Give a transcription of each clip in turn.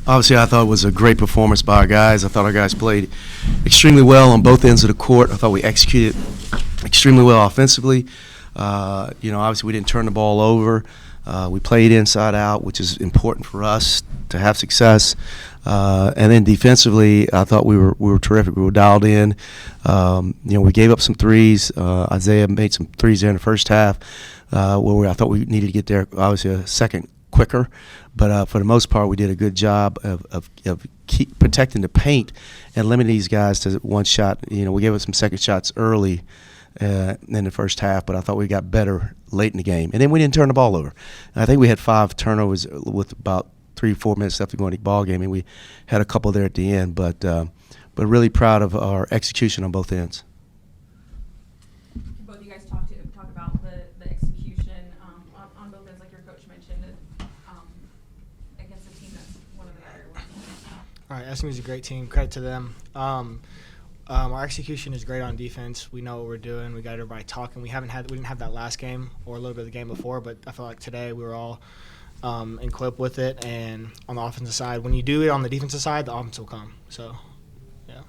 Obviously, I thought it was a great performance by our guys. I thought our guys played extremely well on both ends of the court. I thought we executed extremely well offensively. Obviously, we didn't turn the ball over. We played inside out, which is important for us to have success. And then defensively, I thought we were terrific. We were dialed in. We gave up some threes. Isaiah made some threes there in the first half, where I thought we needed to get there, obviously, a second quicker. But for the most part, we did a good job of keep protecting the paint and limiting these guys to one shot. We gave up some second shots early in the first half, but I thought we got better late in the game. And then we didn't turn the ball over. And I think we had 5 turnovers with about 3-4 minutes left to go in the ball game, and we had a couple there at the end. But really proud of our execution on both ends. Both of you guys talk about the execution on both ends, like your coach mentioned, against a team that's one of the better ones. All right, SMU is a great team. Credit to them. Our execution is great on defense. We know what we're doing. We got everybody talking. We didn't have that last game or a little bit of the game before, but I feel like today we were all equipped with it. And on the offensive side, when you do it on the defensive side, the offense will come. So, yeah.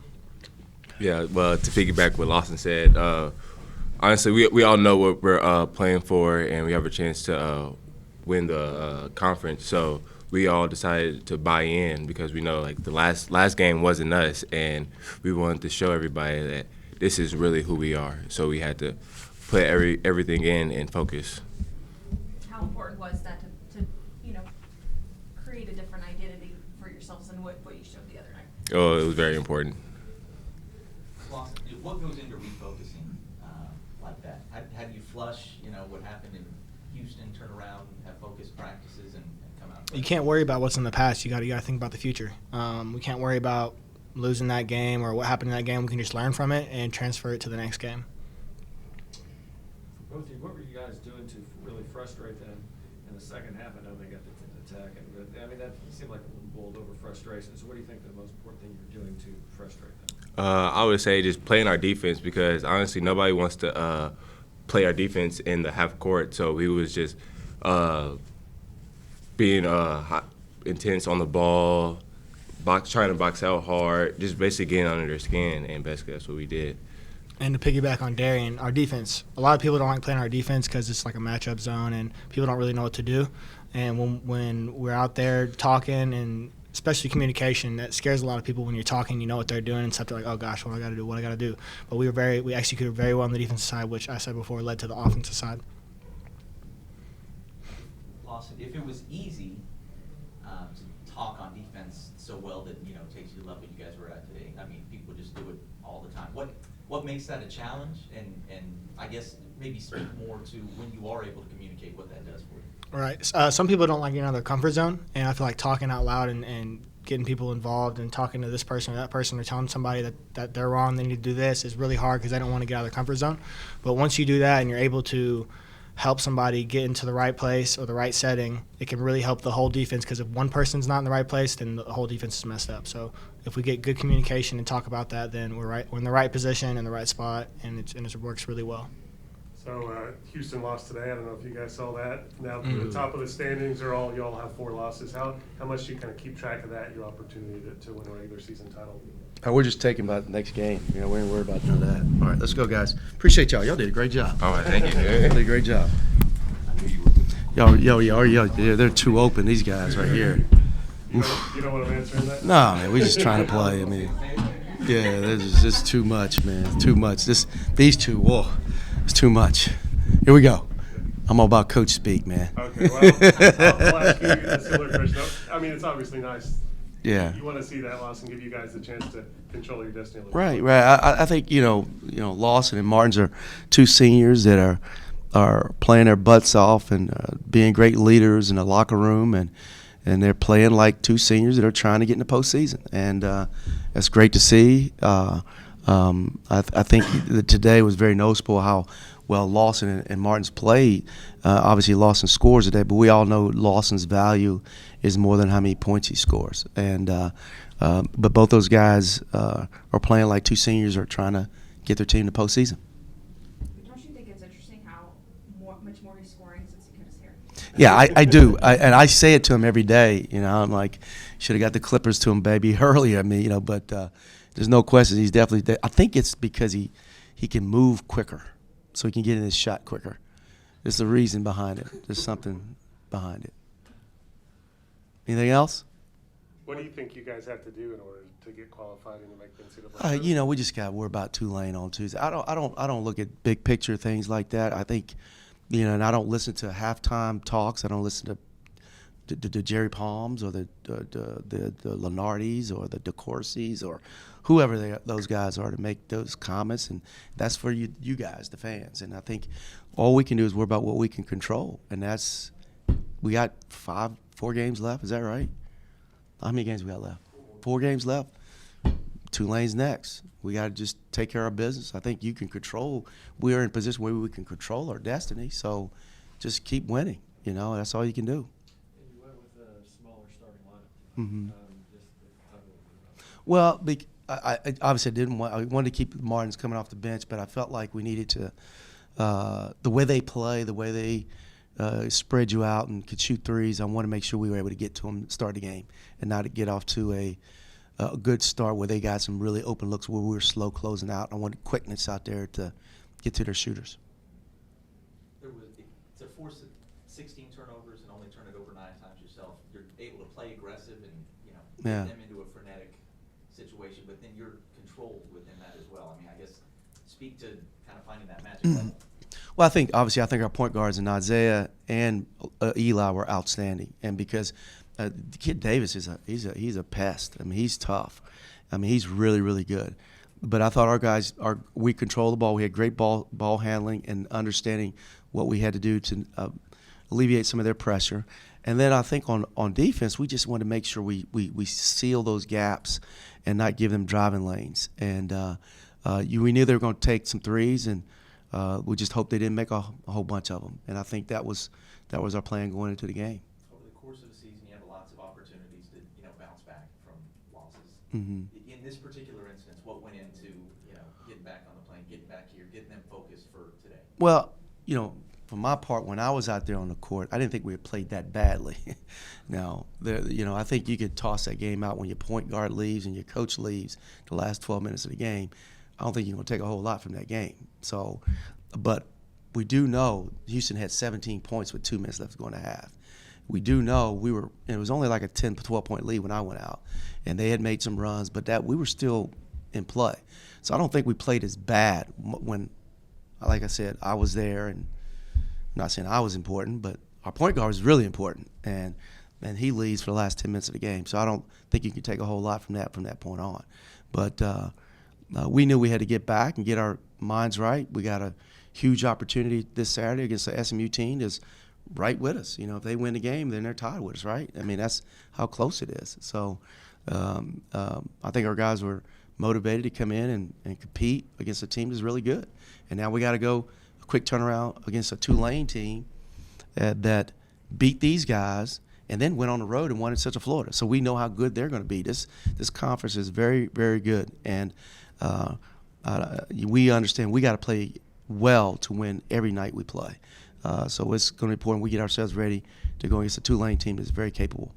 Yeah. Well, to piggyback what Lawson said, honestly, we all know what we're playing for, and we have a chance to win the conference. So we all decided to buy in because we know like the last game wasn't us, and we wanted to show everybody that this is really who we are. So we had to put everything in and focus. How important was that to create a different identity for yourselves than what you showed the other night? Oh, it was very important. What goes into refocusing like that? How do you flush, what happened in Houston, turn around, have focused practices, and come out? You can't worry about what's in the past. You got to think about the future. We can't worry about losing that game or what happened in that game. We can just learn from it and transfer it to the next game. Both of you, what were you guys doing to really frustrate them in the second half? I know they got the attack, but that seemed like a boiled over frustration. So what do you think the most important thing you're doing to frustrate them? I would say just playing our defense, because honestly nobody wants to play our defense in the half court. So we was just being intense on the ball, trying to box out hard, just basically getting under their skin, and basically that's what we did. And to piggyback on Darian, our defense, a lot of people don't like playing our defense because it's like a matchup zone and people don't really know what to do. And when we're out there talking, and especially communication, that scares a lot of people when you're talking, you know what they're doing, and stuff. They're like, oh gosh, what I got to do. But we executed very well on the defensive side, which I said before led to the offensive side. Lawson, if it was easy to talk on defense so well that takes you to the level you guys were at today, I mean, people just do it all the time. What makes that a challenge? And I guess maybe speak more to when you are able to communicate what that does for you. Right. Some people don't like getting out of their comfort zone, and I feel like talking out loud and getting people involved and talking to this person or that person or telling somebody that they're wrong, they need to do this, is really hard because they don't want to get out of their comfort zone. But once you do that and you're able to help somebody get into the right place or the right setting, it can really help the whole defense, because if one person's not in the right place, then the whole defense is messed up. So if we get good communication and talk about that, then we're in the right position, in the right spot, and it works really well. So Houston lost today. I don't know if you guys saw that. Now to the top of the standings, you all have 4 losses. How much do you kind of keep track of that, your opportunity to win a regular season title? We're just taking about the next game. We ain't worried about none of that. All right, let's go, guys. Appreciate y'all. Y'all did a great job. All right, thank you. Y'all did a great job. Yo, they're too open, these guys right here. You don't want them answering that? No, man, we're just trying to play. I mean, yeah, this is too much, man. Too much. These two, whoa, it's too much. Here we go. I'm all about coach speak, man. Okay, well, I'll ask you a similar question. I mean, it's obviously nice. Yeah. You want to see that loss and give you guys the chance to control your destiny a little Right. bit. I think Lawson and Martins are 2 seniors that are playing their butts off and being great leaders in the locker room, and they're playing like 2 seniors that are trying to get in the postseason, and that's great to see. I think that today was very noticeable how well Lawson and Martins played. Obviously, Lawson scores today, but we all know Lawson's value is more than how many points he scores. And but both those guys are playing like 2 seniors are trying to get their team to postseason. Don't you think it's interesting how much more he's scoring since he cut his hair? Yeah, I do, and I say it to him every day. You know, I'm like, should have got the clippers to him, baby, earlier. I mean, you know, but there's no question he's definitely. I think it's because he can move quicker, so he can get in his shot quicker. There's a reason behind it. There's something behind it. Anything else? What do you think you guys have to do in order to get qualified and to make the NCAA? You know, we just got to worry about Tulane on Tuesday. I don't look at big picture things like that. I think, you know, and I don't listen to halftime talks. I don't listen to the Jerry Palms or the Lenardis or the DeCourcys or whoever those guys are to make those comments, and that's for you guys, the fans. And I think all we can do is worry about what we can control, and that's we got 4 games left. Is that right? How many games we got left? 4 games left. Tulane's next. We got to just take care of our business. I think you can control. We are in a position where we can control our destiny. So just keep winning. You know, that's all you can do. And you went with a smaller starting lineup. Mm-hmm. Just talk a little bit about that. Well, I obviously didn't want. I wanted to keep Martins coming off the bench, but I felt like we needed to. The way they play, the way they spread you out and could shoot threes, I want to make sure we were able to get to them, start the game, and not to get off to a good start where they got some really open looks where we were slow closing out. I wanted quickness out there to get to their shooters. To force 16 turnovers and only turn it over 9 times yourself, you're able to play aggressive and, you know, Yeah. get them into a frenetic situation, but then you're controlled within that as well. I mean, I guess speak to kind of finding that magic level. Well, I think our point guards in Isaiah and Eli were outstanding, and because the kid Davis he's a pest. I mean, he's tough. I mean, he's really, really good. But I thought our guys we controlled the ball. We had great ball handling and understanding what we had to do to alleviate some of their pressure. And then I think on defense, we just wanted to make sure we seal those gaps and not give them driving lanes. And we knew they were going to take some threes, and we just hoped they didn't make a whole bunch of them. And I think that was our plan going into the game. Over the course of the season, you have lots of opportunities to, you know, bounce back from losses. Mm-hmm. In this particular instance, what went into, you know, getting back on the plane, getting back here, getting them focused for today? Well, you know, for my part, when I was out there on the court, I didn't think we had played that badly. Now, you know, I think you could toss that game out when your point guard leaves and your coach leaves the last 12 minutes of the game. I don't think you're going to take a whole lot from that game. So, but we do know Houston had 17 points with 2 minutes left to go in the half. We do know it was only like a 10, 12-point lead when I went out, and they had made some runs, but that we were still in play. So I don't think we played as bad when, like I said, I was there, and I'm not saying I was important, but our point guard was really important, and he leads for the last 10 minutes of the game. So I don't think you can take a whole lot from that point on. But we knew we had to get back and get our minds right. We got a huge opportunity this Saturday against the SMU team that's right with us. You know, if they win the game, then they're tied with us, right? I mean, that's how close it is. So I think our guys were motivated to come in and compete against a team that's really good. And now we got to go a quick turnaround against a Tulane team that beat these guys and then went on the road and won in Central Florida. So we know how good they're going to be. This conference is very, very good. And we understand we got to play well to win every night we play. So it's going to be important we get ourselves ready to go against a Tulane team that's very capable.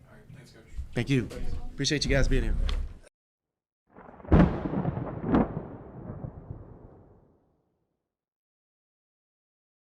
All right, thanks, Coach. Thank you. Appreciate you guys being here.